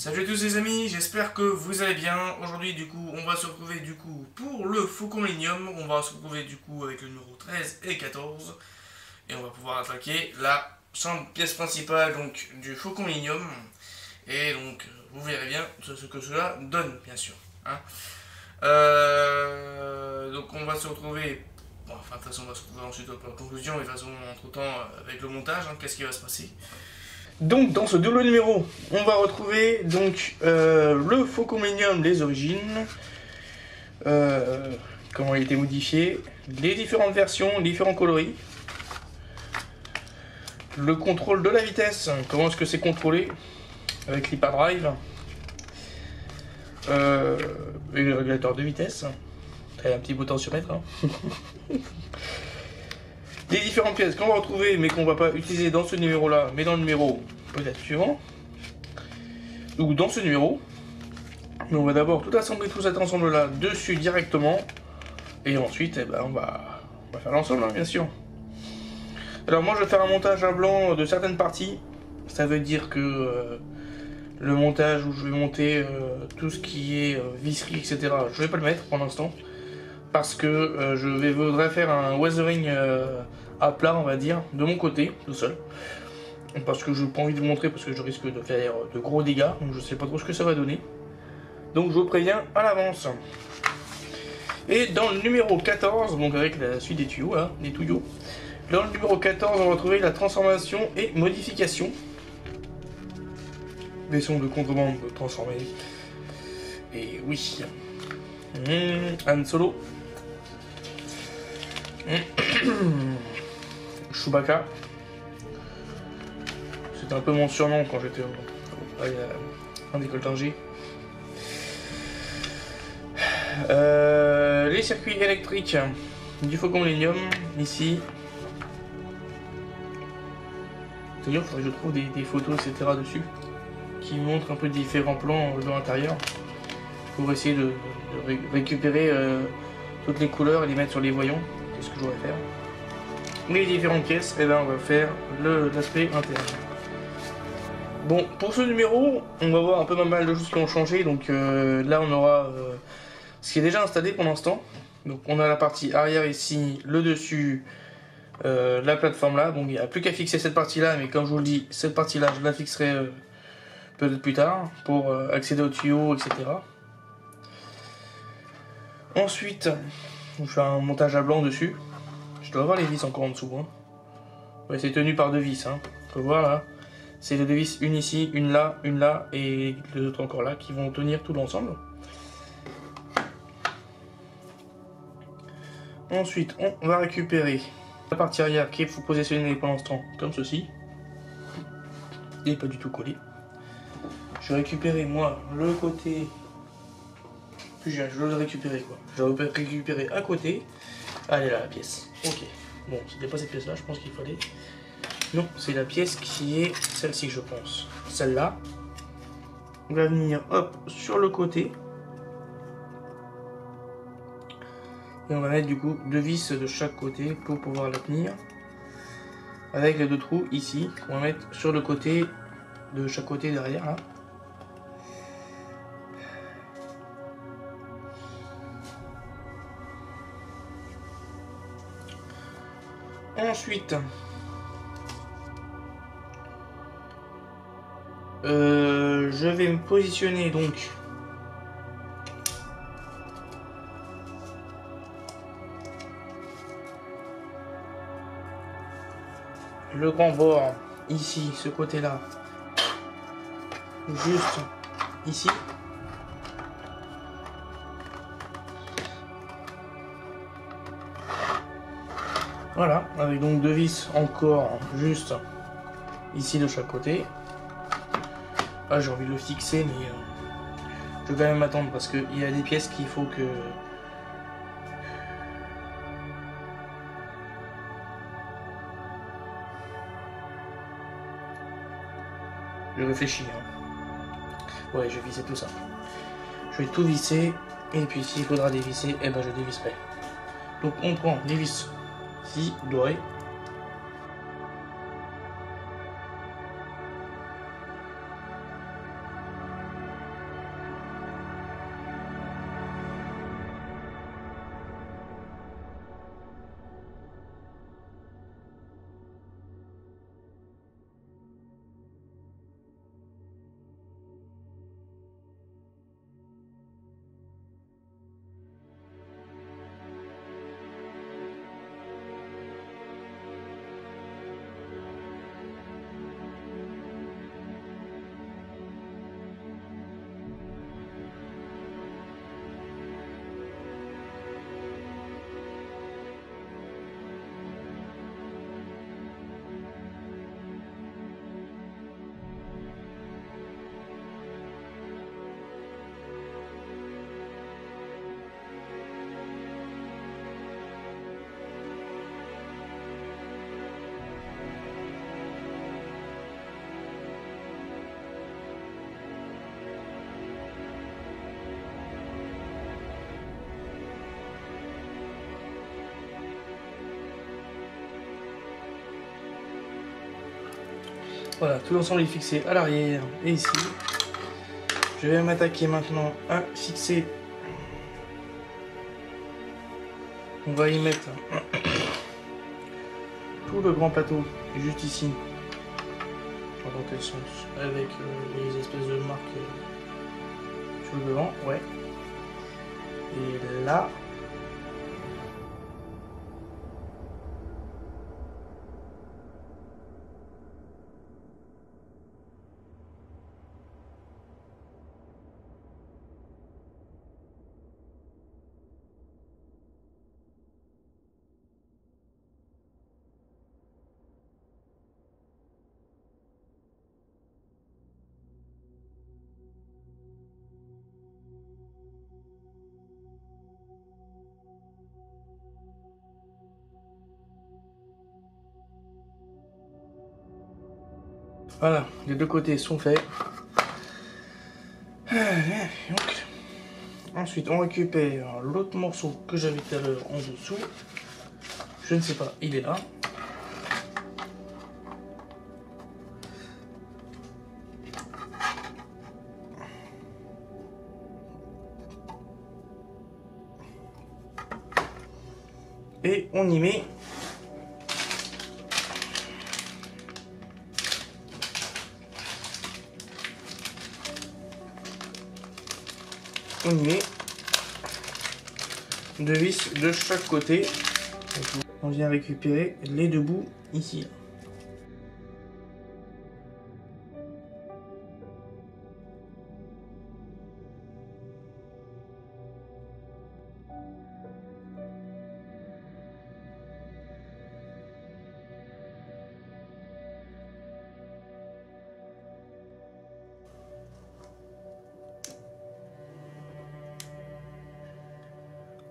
Salut à tous les amis, j'espère que vous allez bien. Aujourd'hui du coup on va se retrouver du coup pour le Faucon Millenium. On va se retrouver du coup avec le numéro 13 et 14. Et on va pouvoir attaquer la pièce principale donc du Faucon Millenium. Et donc vous verrez bien ce que cela donne bien sûr. Hein. Donc on va se retrouver. Bon, enfin de toute façon on va se retrouver ensuite pour la conclusion. Mais de toute façon entre temps avec le montage, hein, qu'est-ce qui va se passer. Donc dans ce double numéro, on va retrouver donc le Faucon Millenium, les origines, comment il a été modifié, les différentes versions, les différents coloris, le contrôle de la vitesse, comment est-ce que c'est contrôlé avec l'hyperdrive, et le régulateur de vitesse, il y a un petit potentiomètre. Hein. Les différentes pièces qu'on va retrouver mais qu'on va pas utiliser dans ce numéro là, mais dans le numéro peut-être suivant, ou dans ce numéro. Mais on va d'abord tout assembler tout cet ensemble là dessus directement, et ensuite on va faire l'ensemble hein, bien sûr. Alors moi je vais faire un montage à blanc de certaines parties, ça veut dire que le montage où je vais monter tout ce qui est visserie etc, je vais pas le mettre pour l'instant. Parce que je voudrais faire un weathering à plat, on va dire, de mon côté, tout seul. Parce que je n'ai pas envie de vous montrer, parce que je risque de faire de gros dégâts, donc je ne sais pas trop ce que ça va donner. Donc je vous préviens à l'avance. Et dans le numéro 14, donc avec la suite des tuyaux, là, des tuyaux, dans le numéro 14, on va trouver la transformation et modification. Vaisseau de contrebande transformé. Et oui. Han Solo. Chewbacca. C'était un peu mon surnom quand j'étais en école d'ingé. Les circuits électriques du Faucon Millenium, ici. C'est-à-dire qu'il faudrait que je trouve des photos, etc. dessus, qui montrent un peu différents plans de l'intérieur, pour essayer de récupérer toutes les couleurs et les mettre sur les voyants. C'est ce que je voudrais faire. Les différentes pièces, et ben on va faire l'aspect interne. Bon, pour ce numéro, on va voir un peu mal de choses qui ont changé. Donc là, on aura ce qui est déjà installé pour l'instant. Donc on a la partie arrière ici, le dessus, la plateforme là. Donc il n'y a plus qu'à fixer cette partie-là. Mais comme je vous le dis, cette partie-là, je la fixerai peut-être plus tard pour accéder aux tuyaux, etc. Ensuite, je vais faire un montage à blanc dessus. Je dois avoir les vis encore en dessous. Hein. Ouais, c'est tenu par deux vis. Hein. Faut voir là. C'est les deux vis, une ici, une là et les autres encore là qui vont tenir tout l'ensemble. Ensuite, on va récupérer la partie arrière qui est positionnée pour l'instant comme ceci. Il n'est pas du tout collé. Je vais récupérer moi le côté. Je dois le récupérer quoi. Je dois le récupérer à côté. Allez là la pièce. Ok. Bon, c'était pas cette pièce là, je pense qu'il fallait. Non, c'est la pièce qui est celle-ci je pense. Celle-là. On va venir hop sur le côté. Et on va mettre du coup deux vis de chaque côté pour pouvoir la tenir. Avec les deux trous ici qu'on va mettre sur le côté de chaque côté derrière là. Ensuite, je vais me positionner donc le grand bord ici, ce côté-là, juste ici. Voilà, avec donc deux vis encore juste ici de chaque côté. Ah, j'ai envie de le fixer, mais je vais quand même attendre parce qu'il y a des pièces qu'il faut que... Je réfléchis. Hein. Ouais, je vais visser tout ça. Je vais tout visser, et puis s'il faudra dévisser, eh ben je dévisserai. Donc on prend les vis ici, dorées. Voilà, tout l'ensemble est fixé à l'arrière et ici. Je vais m'attaquer maintenant à fixer. On va y mettre tout le grand plateau juste ici. Dans quel sens? Avec les espèces de marques sur le devant, ouais. Et là. Voilà, les deux côtés sont faits. Donc, ensuite, on récupère l'autre morceau que j'avais tout à l'heure en dessous. Je ne sais pas, il est là. Et on y met deux vis de chaque côté. On vient récupérer les deux bouts ici.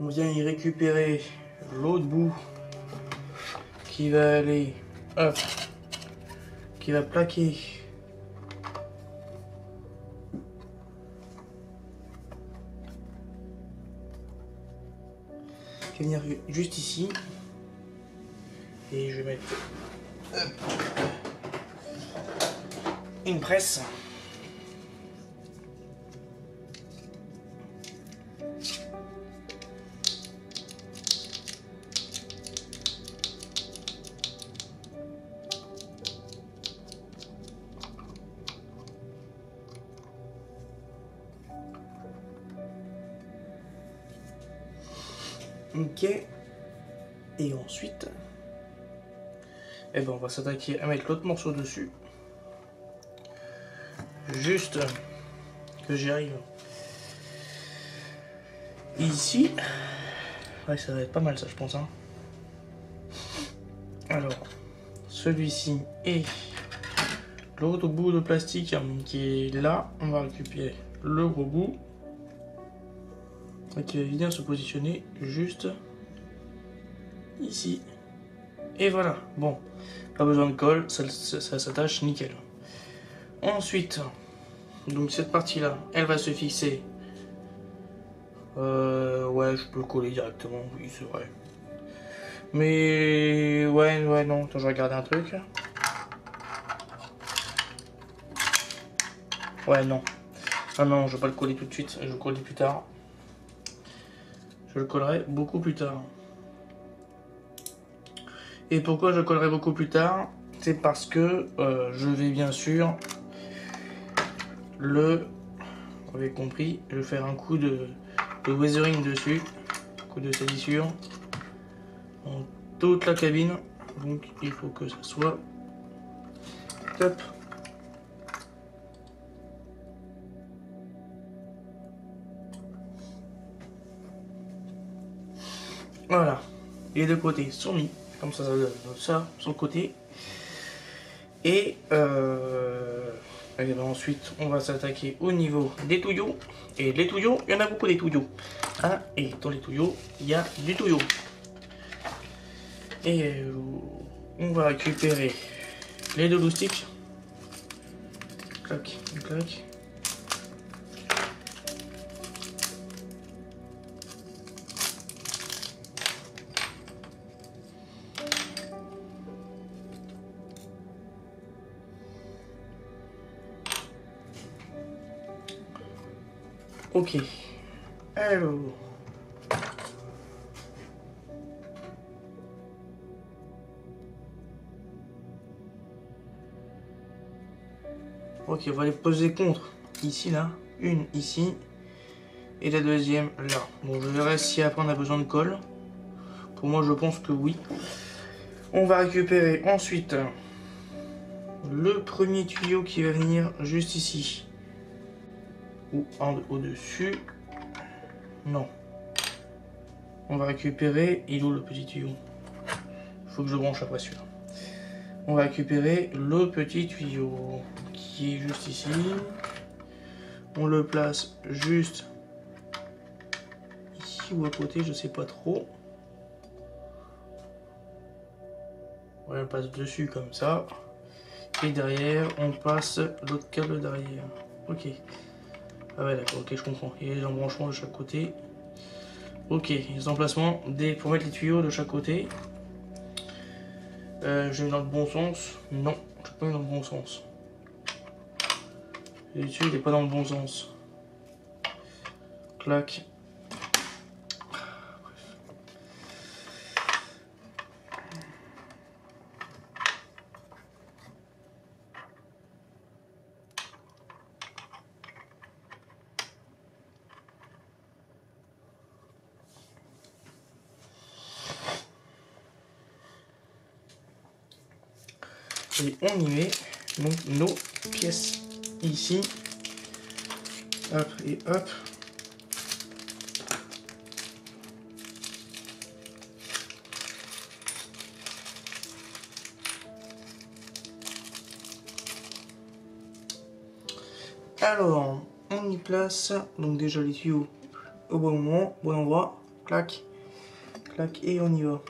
On vient y récupérer l'autre bout qui va aller, hop, qui va plaquer qui va venir juste ici. Et je vais mettre une presse. Ok. Et ensuite, eh ben on va s'attaquer à mettre l'autre morceau dessus. Juste que j'y arrive ici. Ouais, ça va être pas mal ça, je pense. Hein. Alors, celui-ci et l'autre bout de plastique qui est là, on va récupérer le gros bout. Et qui va venir se positionner juste ici. Et voilà, bon, pas besoin de colle, ça s'attache nickel. Ensuite, donc cette partie-là, elle va se fixer. Ouais, je peux coller directement, oui, c'est vrai. Mais ouais, non, attends, je vais regarder un truc. Ouais, non. Ah non, je vais pas le coller tout de suite, je vais le coller plus tard. Je le collerai beaucoup plus tard. Et pourquoi je collerai beaucoup plus tard? C'est parce que je vais bien sûr vous avez compris, je vais faire un coup de weathering dessus, un coup de salissure dans toute la cabine. Donc il faut que ça soit top. Voilà, les deux côtés sont mis, comme ça donne ça sur le côté. Et ben ensuite on va s'attaquer au niveau des tuyaux. Et les tuyaux, il y en a beaucoup des tuyaux. Hein, et dans les tuyaux, il y a du tuyau. Et on va récupérer les deux loustiques. Clac, clac. Ok. Alors. Ok, on va les poser contre. Ici, là. Une ici. Et la deuxième là. Bon, je verrai si après on a besoin de colle. Pour moi, je pense que oui. On va récupérer ensuite le premier tuyau qui va venir juste ici. Ou au-dessus. Non. On va récupérer... Il est où le petit tuyau? Il faut que je branche après celui-là. On va récupérer le petit tuyau qui est juste ici. On le place juste ici ou à côté, je sais pas trop. On le passe dessus comme ça. Et derrière, on passe l'autre câble derrière. Ok. Ah ouais, d'accord, ok, je comprends. Il y a les embranchements de chaque côté. Ok, les emplacements pour mettre les tuyaux de chaque côté. Je vais dans le bon sens. Non, je ne pas dans le bon sens. Le tuyau n'est pas dans le bon sens. Clac. Et on y met donc nos pièces ici. Hop et hop. Alors, on y place donc déjà les tuyaux au bon moment, bon endroit. Clac, clac et on y va.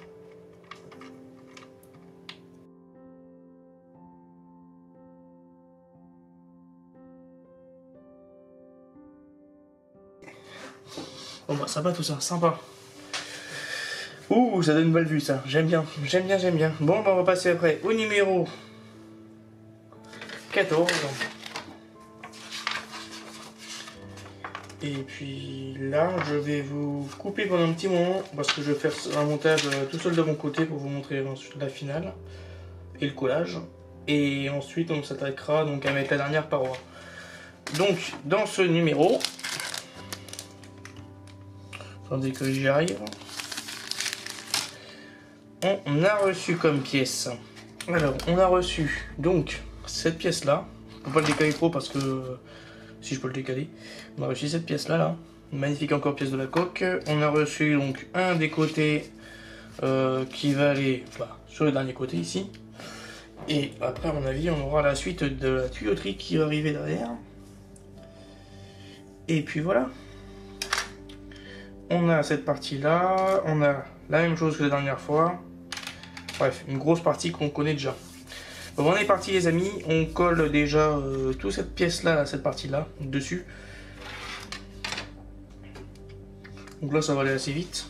Bon bah sympa tout ça, sympa. Ouh, ça donne une belle vue ça, j'aime bien, j'aime bien, j'aime bien. Bon bah on va passer après au numéro 14. Et puis là, je vais vous couper pendant un petit moment parce que je vais faire un montage tout seul de mon côté pour vous montrer ensuite la finale et le collage. Et ensuite on s'attaquera donc à mettre la dernière paroi. Donc dans ce numéro, attendez que j'y arrive, on a reçu comme pièce. Alors on a reçu donc cette pièce là. Je ne peux pas le décaler trop parce que si je peux le décaler. On a reçu cette pièce là, une magnifique encore pièce de la coque. On a reçu donc un des côtés qui va aller sur le dernier côté ici. Et après à mon avis on aura la suite de la tuyauterie qui va arriver derrière. Et puis voilà. On a cette partie là, on a la même chose que la dernière fois. Bref, une grosse partie qu'on connaît déjà. Bon, on est parti les amis, on colle déjà toute cette pièce là, cette partie là, dessus. Donc là ça va aller assez vite.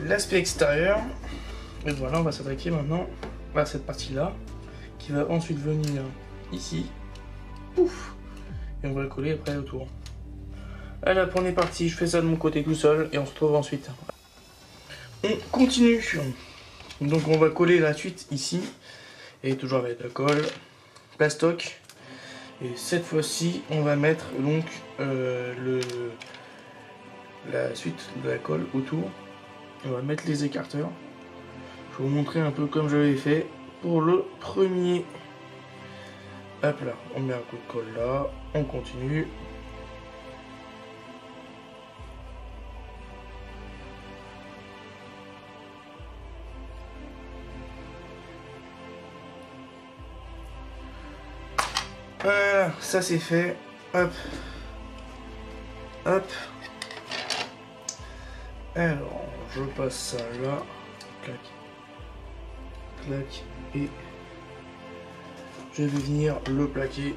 L'aspect extérieur, et voilà, on va s'attaquer maintenant à cette partie là qui va ensuite venir ici, pouf, et on va le coller après autour. Allez, on est parti, je fais ça de mon côté tout seul et on se retrouve ensuite. on continue. Donc on va coller la suite ici. Et toujours avec la colle. Plastoc. Et cette fois-ci, on va mettre donc la suite de la colle autour. On va mettre les écarteurs. Je vais vous montrer un peu comme j'avais fait pour le premier. Hop là, on met un coup de colle là, on continue. Voilà, ça c'est fait. Hop. Hop. Alors, je passe ça là. Clac. Clac. Et je vais venir le plaquer.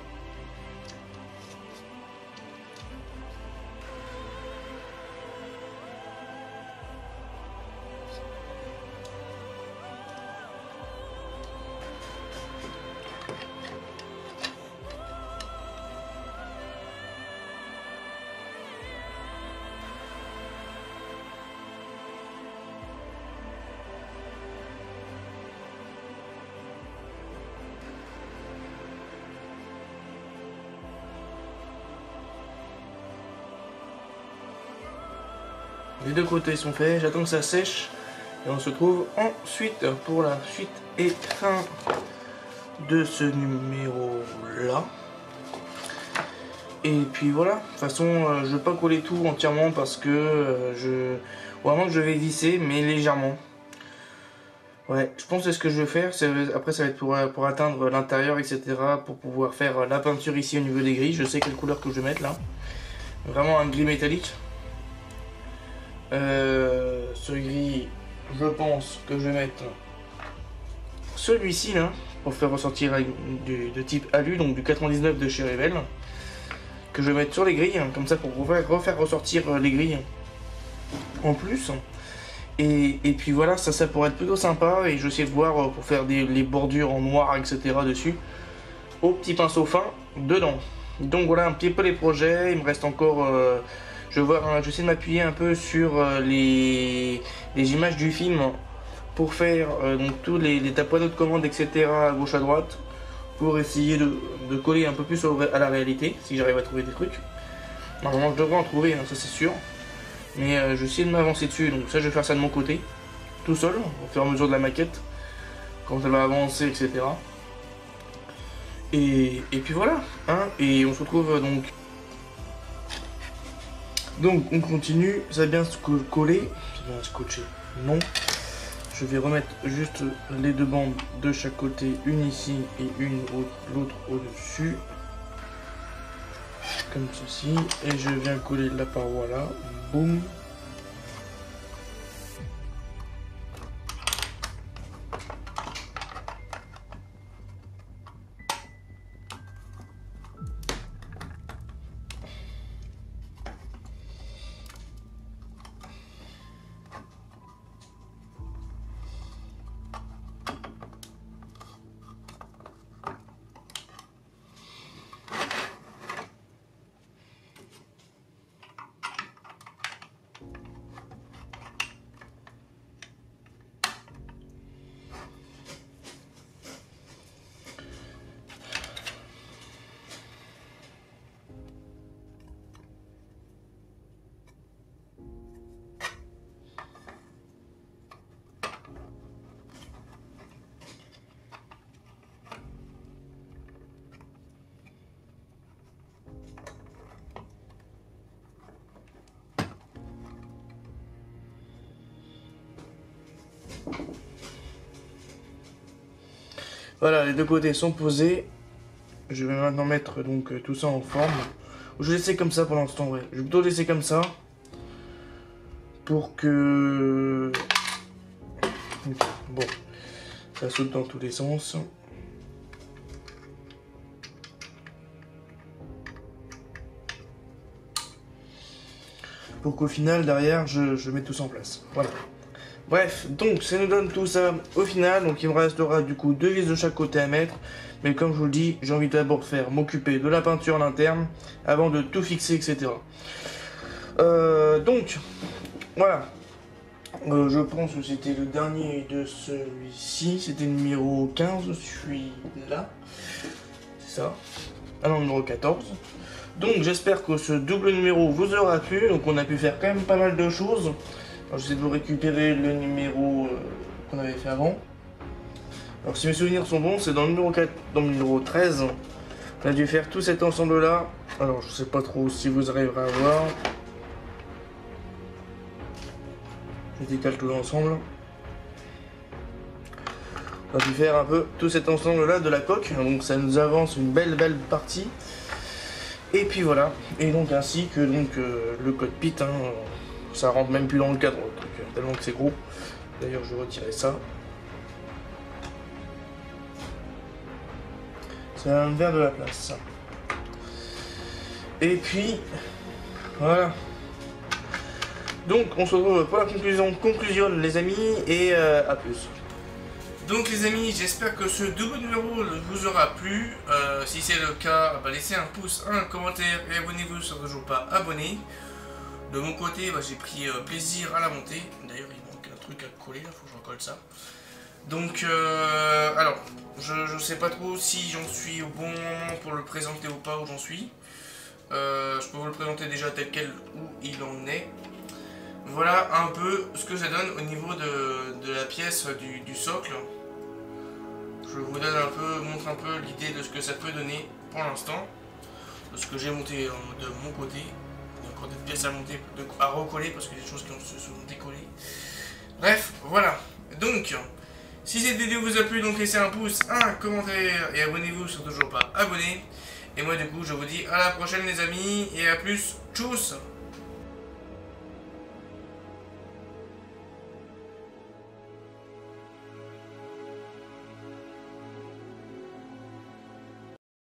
Les deux côtés sont faits, j'attends que ça sèche et on se retrouve ensuite pour la suite et fin de ce numéro là. Et puis voilà, de toute façon je ne vais pas coller tout entièrement parce que vraiment je vais visser mais légèrement. Ouais, je pense que c'est ce que je vais faire, après ça va être pour atteindre l'intérieur etc. pour pouvoir faire la peinture ici au niveau des grilles. Je sais quelle couleur que je vais mettre là. Vraiment un gris métallique. Ce gris, je pense que je vais mettre celui-ci là pour faire ressortir de type alu, donc du 99 de chez Revell, que je vais mettre sur les grilles, comme ça pour refaire ressortir les grilles en plus. Et puis voilà, ça pourrait être plutôt sympa. Et je vais essayer de voir pour faire les bordures en noir etc. dessus, au petit pinceau fin dedans. Donc voilà un petit peu les projets. Il me reste encore. Je vais essayer de m'appuyer un peu sur les images du film pour faire donc tous les tapoiements de commande etc. à gauche à droite, pour essayer de coller un peu plus à la réalité si j'arrive à trouver des trucs. Normalement je devrais en trouver, hein, ça c'est sûr. Mais je vais essayer de m'avancer dessus, donc ça je vais faire ça de mon côté, tout seul, au fur et à mesure de la maquette, quand elle va avancer etc. Et puis voilà, hein, et on se retrouve donc on continue, ça va bien se coller, ça va bien scotcher, non. Je vais remettre juste les deux bandes de chaque côté, une ici et l'autre au-dessus. Comme ceci, et je viens coller la paroi là, boum. Voilà, les deux côtés sont posés. Je vais maintenant mettre donc tout ça en forme. Je vais laisser comme ça pour l'instant, ouais. Je vais plutôt laisser comme ça pour que bon, ça saute dans tous les sens. Pour qu'au final derrière je mette tout ça en place. Voilà. Bref, donc ça nous donne tout ça au final. Donc il me restera du coup 2 vis de chaque côté à mettre. Mais comme je vous le dis, j'ai envie d'abord de m'occuper de la peinture en interne avant de tout fixer, etc. Donc voilà. Je pense que c'était le dernier de celui-ci. C'était le numéro 15, celui-là. C'est ça. Ah non, numéro 14. Donc j'espère que ce double numéro vous aura plu. Donc on a pu faire quand même pas mal de choses. Alors j'essaie de vous récupérer le numéro qu'on avait fait avant. Alors si mes souvenirs sont bons, c'est dans le numéro 4, dans le numéro 13. On a dû faire tout cet ensemble là. Alors je sais pas trop si vous arriverez à voir. Je décale tout l'ensemble. On a dû faire un peu tout cet ensemble là de la coque. Donc ça nous avance une belle partie. Et puis voilà. Et donc ainsi que donc le cockpit. Hein, ça rentre même plus dans le cadre. Donc, tellement que c'est gros. D'ailleurs je vais retirer ça. Ça va me faire de la place. Et puis voilà. Donc on se retrouve pour la conclusion les amis, et à plus. Donc les amis, j'espère que ce double numéro vous aura plu. Si c'est le cas, laissez un pouce, un commentaire et abonnez-vous si vous n'êtes toujours pas abonné. De mon côté, j'ai pris plaisir à la monter. D'ailleurs il manque un truc à coller, il faut que je recolle ça. Donc alors, je sais pas trop si j'en suis au bon moment pour le présenter ou pas où j'en suis. Je peux vous le présenter déjà tel quel où il en est. Voilà un peu ce que ça donne au niveau de la pièce du socle. Je vous donne un peu, montre un peu l'idée de ce que ça peut donner pour l'instant. De ce que j'ai monté de mon côté. Il y a encore des pièces à monter, à recoller parce que des choses qui se sont décollées. Bref, voilà. Donc, si cette vidéo vous a plu, donc laissez un pouce, un commentaire et abonnez-vous si vous n'êtes toujours pas abonné. Et moi du coup je vous dis à la prochaine les amis et à plus, tchuss.